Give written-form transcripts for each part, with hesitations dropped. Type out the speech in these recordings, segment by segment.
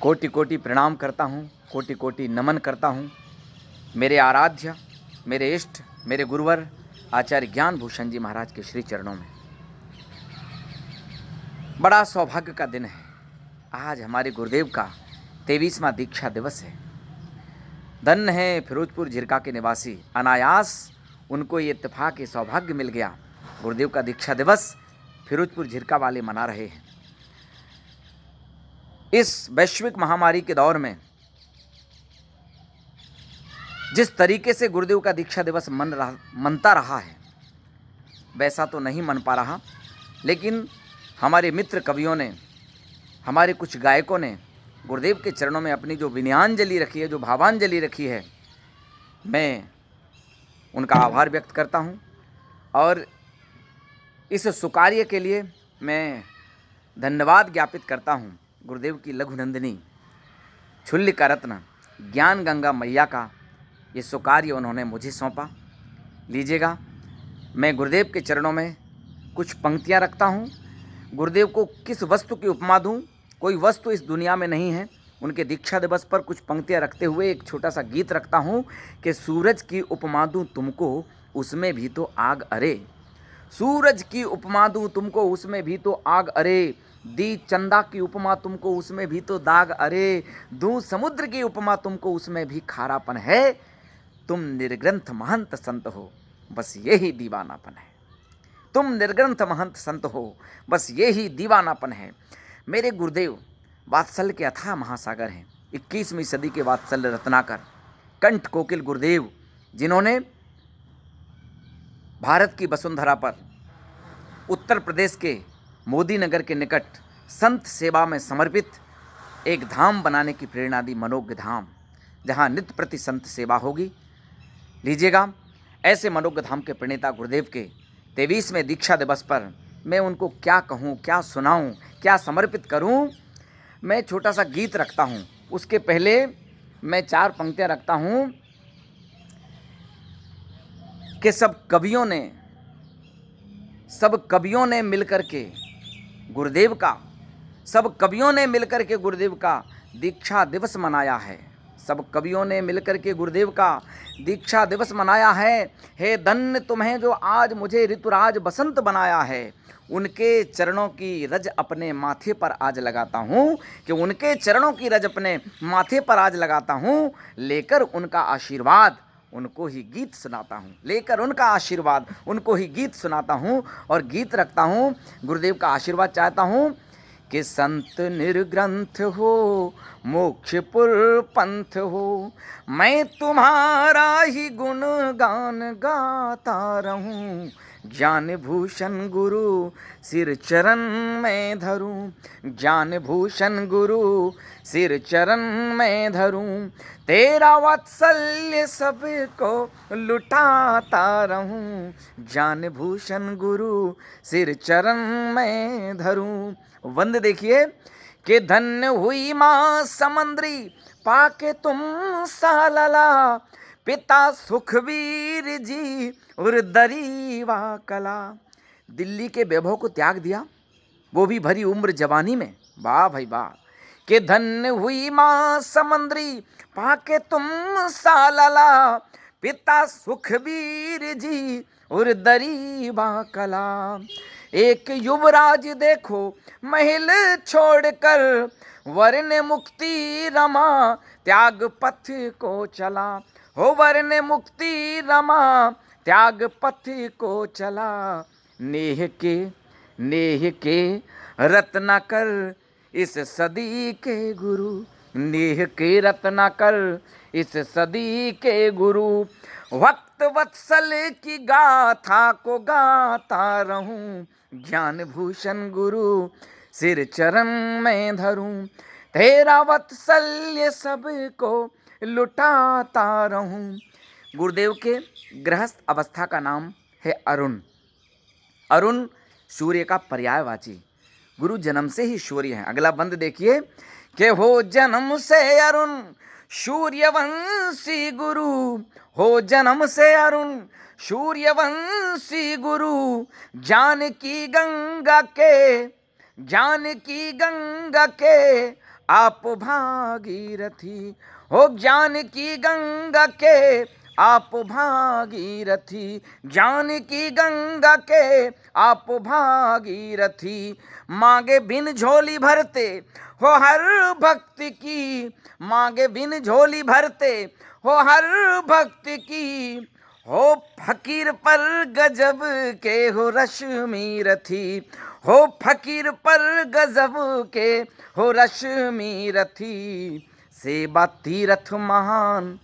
कोटि कोटि प्रणाम करता हूँ, कोटि कोटि नमन करता हूँ मेरे आराध्य, मेरे इष्ट, मेरे गुरुवर आचार्य ज्ञान भूषण जी महाराज के श्री चरणों में। बड़ा सौभाग्य का दिन है। आज हमारे गुरुदेव का 23वां दीक्षा दिवस है। धन्य है फिरोजपुर झिरका के निवासी, अनायास उनको ये इत्तेफाक, ये सौभाग्य मिल गया। गुरुदेव का दीक्षा दिवस फिरोजपुर झिरका वाले मना रहे हैं। इस वैश्विक महामारी के दौर में जिस तरीके से गुरुदेव का दीक्षा दिवस मनता रहा है वैसा तो नहीं मन पा रहा, लेकिन हमारे मित्र कवियों ने, हमारे कुछ गायकों ने गुरुदेव के चरणों में अपनी जो विनयांजलि रखी है, जो भावांजलि रखी है, मैं उनका आभार व्यक्त करता हूं। और इस सुकार्य के लिए मैं धन्यवाद ज्ञापित करता हूं गुरुदेव की लघुनंदिनी, छुल्य का रत्न, ज्ञान गंगा मैया का ये सुकार्य उन्होंने मुझे सौंपा। लीजिएगा, मैं गुरुदेव के चरणों में कुछ पंक्तियां रखता हूँ। गुरुदेव को किस वस्तु की उपमा दूँ? कोई वस्तु इस दुनिया में नहीं है। उनके दीक्षा दिवस पर कुछ पंक्तियां रखते हुए एक छोटा सा गीत रखता हूँ कि सूरज की उपमा दूँ तुमको, उसमें भी तो आग अरे। सूरज की उपमा दूँ तुमको, उसमें भी तो आग अरे। दी चंदा की उपमा तुमको, उसमें भी तो दाग अरे। दूँ समुद्र की उपमा तुमको, उसमें भी खारापन है। तुम निर्ग्रंथ महंत संत हो, बस यही दीवानापन है। तुम निर्ग्रंथ महंत संत हो, बस यही दीवानापन है। मेरे गुरुदेव वात्सल्य के अथाह महासागर हैं। 21वीं सदी के वात्सल्य रत्नाकर, कंठ कोकिल गुरुदेव, जिन्होंने भारत की वसुंधरा पर उत्तर प्रदेश के मोदी नगर के निकट संत सेवा में समर्पित एक धाम बनाने की प्रेरणा दी, मनोज्ञ धाम, जहाँ नित्य प्रति संत सेवा होगी। लीजिएगा, ऐसे मनोज्ञ धाम के प्रणेता गुरुदेव के 23वें दीक्षा दिवस पर मैं उनको क्या कहूँ, क्या सुनाऊँ, क्या समर्पित करूँ। मैं छोटा सा गीत रखता हूँ, उसके पहले मैं 4 पंक्तियाँ रखता हूँ कि सब कवियों ने मिलकर के गुरुदेव का, सब कवियों ने मिलकर के गुरुदेव का दीक्षा दिवस मनाया है। सब कवियों ने मिलकर के गुरुदेव का दीक्षा दिवस मनाया है। हे धन्य तुम्हें जो आज मुझे ऋतुराज बसंत बनाया है। उनके चरणों की रज अपने माथे पर आज लगाता हूँ, कि उनके चरणों की रज अपने माथे पर आज लगाता हूँ। लेकर उनका आशीर्वाद उनको ही गीत सुनाता हूँ, लेकर उनका आशीर्वाद उनको ही गीत सुनाता हूँ। और गीत रखता हूँ, गुरुदेव का आशीर्वाद चाहता हूँ कि संत निर्ग्रंथ हो, मोक्षपुर पंथ हो, मैं तुम्हारा ही गुणगान गाता रहूं। ज्ञान भूषण गुरु सिर चरण में धरूं, ज्ञान भूषण गुरु सिर चरण में धरूं। तेरा वात्सल्य सबको लुटाता रहूं, ज्ञान भूषण गुरु सिर चरण में धरूं। वंद देखिए कि धन्य हुई माँ समंद्री पाके तुम सालला, पिता सुखवीर जी उर्दरी वा कला। दिल्ली के वैभव को त्याग दिया, वो भी भरी उम्र जवानी में। वाह भाई वाह। कि धन्य हुई माँ समंद्री पाके तुम सालला, पिता सुखवीर जी उर्दरी वा कला। एक युवराज देखो महल छोड़कर, वरने मुक्ति रमा त्याग पथ को चला। हो वरने मुक्ति रमा त्याग पथ को चला। नेह के रत्नाकर इस सदी के गुरु, नेह के रत्नाकर इस सदी के गुरु। भक्त वत्सल की गाथा को गाता रहूं, ज्ञान भूषण गुरु सिर चरण में धरूं। तेरा वत्सल्य सबको लुटाता रहूं। गुरुदेव के गृहस्थ अवस्था का नाम है अरुण। अरुण सूर्य का पर्यायवाची, गुरु जन्म से ही सूर्य है। अगला बंद देखिए कि हो जन्म से अरुण सूर्यवंशी गुरु, हो जन्म से अरुण सूर्यवंशी गुरु। ज्ञान की गंगा के आप भागीरथी, हो ज्ञान की गंगा के आप भागीरथी, ज्ञान की गंगा के आप भागीरथी, मांगे बिन झोली भरते हो हर भक्ति की, मांगे बिन झोली भरते हो हर भक्ति की, हो फकीर पर गजब के हो रश्मि रथी, हो फकीर पर गजब के हो रश्मि रथी, सेवा तीरथ महान,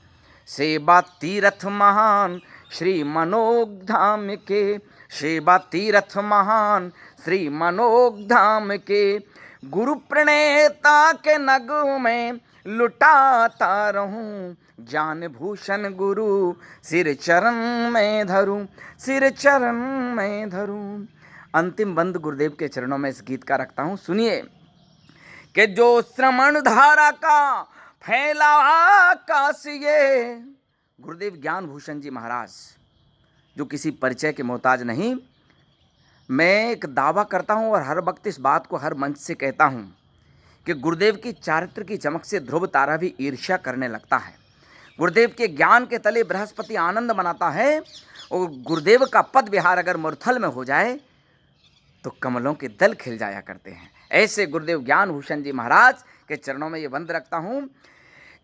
सेवा तीरथ महान श्री मनोग धाम के, सेवा तीरथ महान श्री मनोग धाम के, गुरु प्रणेता के नग में लुटाता रहूं, ज्ञान भूषण गुरु सिर चरण में धरूं, सिर चरण में धरूं। अंतिम बंद गुरुदेव के चरणों में इस गीत का रखता हूं, सुनिए कि जो श्रवण धारा का फैला आकाश ये, गुरुदेव ज्ञान भूषण जी महाराज जो किसी परिचय के मोहताज नहीं, मैं एक दावा करता हूं और हर वक्त इस बात को हर मंच से कहता हूं कि गुरुदेव की चारित्र की चमक से ध्रुव तारा भी ईर्ष्या करने लगता है। गुरुदेव के ज्ञान के तले बृहस्पति आनंद मनाता है और गुरुदेव का पद विहार अगर मुरथल में हो जाए तो कमलों के दल खिल जाया करते हैं। ऐसे गुरुदेव ज्ञान भूषण जी महाराज के चरणों में ये बंद रखता हूं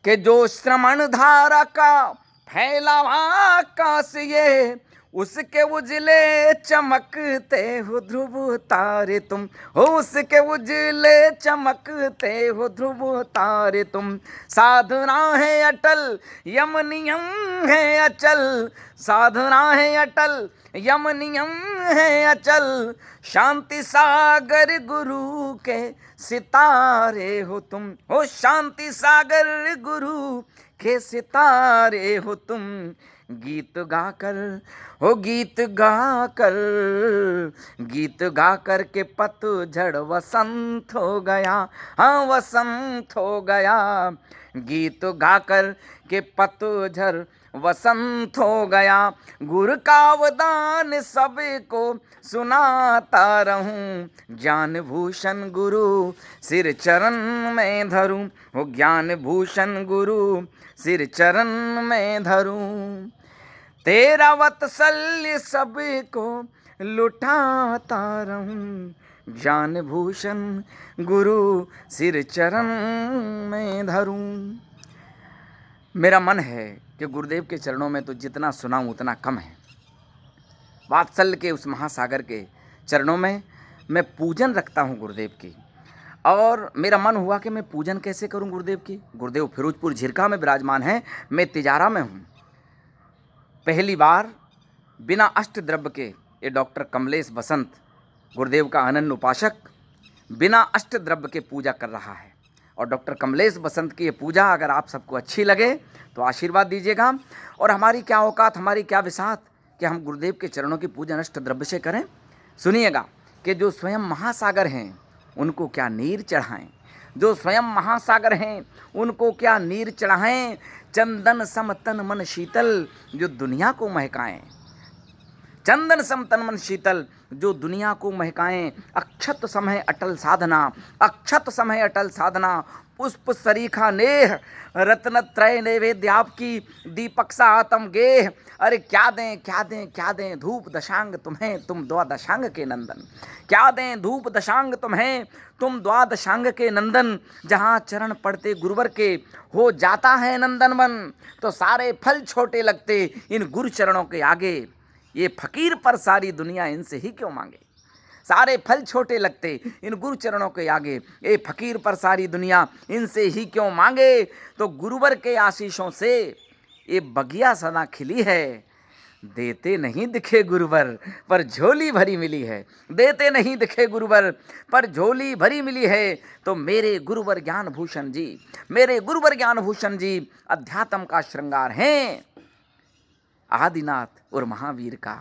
कि जो श्रवण धारा का फैला आकाश ये, उसके उजले चमकते हो ध्रुव तारे तुम, हो उसके उजले चमकते हो ध्रुव तारे तुम, साधना है अटल यम नियम है अचल, साधना है अटल यम नियम है अचल, शांति सागर गुरु के सितारे हो तुम, हो शांति सागर गुरु के सितारे हो तुम, गीत गाकर हो गीत गाकर, गीत गाकर के पतझड़ वसंत हो गया, हाँ वसंत हो गया, गीत गाकर के पतझड़ वसंत हो गया, गुरु का वरदान सबको सुनाता रहूं, ज्ञान भूषण गुरु सिर चरण में धरूं, हो ज्ञान भूषण गुरु सिर चरण में धरूं, तेरा वत्सल्य सबको लुटाता रहूं, ज्ञान भूषण गुरु सिर चरण में धरूं। मेरा मन है कि गुरुदेव के चरणों में तो जितना सुनाऊं उतना कम है। वात्सल्य के उस महासागर के चरणों में मैं पूजन रखता हूं गुरुदेव की, और मेरा मन हुआ कि मैं पूजन कैसे करूं गुरुदेव की। गुरुदेव फिरोजपुर झिरका में विराजमान हैं, मैं तिजारा में हूं। पहली बार बिना अष्टद्रव्य के ये डॉक्टर कमलेश बसंत, गुरुदेव का अनन्य उपासक, बिना अष्टद्रव्य के पूजा कर रहा है। और डॉक्टर कमलेश बसंत की ये पूजा अगर आप सबको अच्छी लगे तो आशीर्वाद दीजिएगा। और हमारी क्या औकात, हमारी क्या विसात कि हम गुरुदेव के चरणों की पूजन अष्टद्रव्य से करें। सुनिएगा कि जो स्वयं महासागर हैं उनको क्या नीर चढ़ाएं, जो स्वयं महासागर हैं उनको क्या नीर चढ़ाएं, चंदन सम तन मन शीतल जो दुनिया को महकाएं, चंदन सम तन मन शीतल जो दुनिया को महकाएं, अक्षत समय अटल साधना, अक्षत समय अटल साधना, पुष्प सरीखा नेह रत्न त्रय नैवेद्य आपकी, दीपक सा आत्म गेह। अरे क्या दें क्या दें क्या दें, धूप दशांग तुम्हें तुम द्वादशांग के नंदन, क्या दें धूप दशांग तुम्हें तुम द्वादशांग के नंदन, जहाँ चरण पड़ते गुरुवर के हो जाता है नंदन मन, तो सारे फल छोटे लगते इन गुरु चरणों के आगे, ये फकीर पर सारी दुनिया इनसे ही क्यों मांगे। सारे फल छोटे लगते इन गुरु चरणों के आगे, ये फकीर पर सारी दुनिया इनसे ही क्यों मांगे। तो गुरुवर के आशीषों से ये बगिया सदा खिली है, देते नहीं दिखे गुरुवर पर झोली भरी मिली है, देते नहीं दिखे गुरुवर पर झोली भरी मिली है। तो मेरे गुरुवर ज्ञान भूषण जी, मेरे गुरुवर ज्ञान भूषण जी अध्यात्म का श्रृंगार हैं। आदिनाथ और महावीर का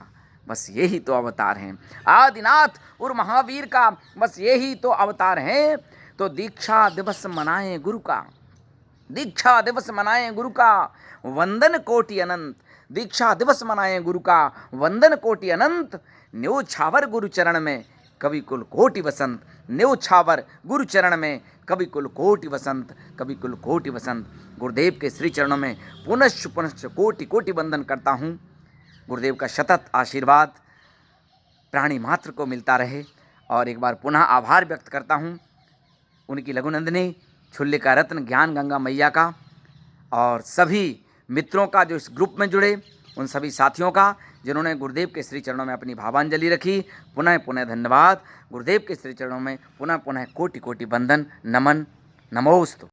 बस यही तो अवतार हैं, आदिनाथ और महावीर का बस यही तो अवतार हैं। तो दीक्षा दिवस मनाएं गुरु का, दीक्षा दिवस मनाएं गुरु का, वंदन कोटि अनंत, दीक्षा दिवस मनाएं गुरु का, वंदन कोटि अनंत। न्योछावर गुरु चरण में कवि कुल कोटि वसंत, न्योछावर गुरु चरण में, कवि कुल कोटि वसंत, कवि कुल कोटि वसंत। गुरुदेव के श्री चरणों में पुनश्च पुनश्च कोटि कोटि वंदन करता हूँ। गुरुदेव का सतत आशीर्वाद प्राणी मात्र को मिलता रहे। और एक बार पुनः आभार व्यक्त करता हूँ उनकी लघुनंदिनी छुल्लिका रत्न ज्ञान गंगा मैया का, और सभी मित्रों का जो इस ग्रुप में जुड़े, उन सभी साथियों का जिन्होंने गुरुदेव के श्री चरणों में अपनी भावांजलि रखी। पुनः पुनः धन्यवाद। गुरुदेव के श्री चरणों में पुनः पुनः कोटि कोटि वंदन, नमन, नमोस्तु।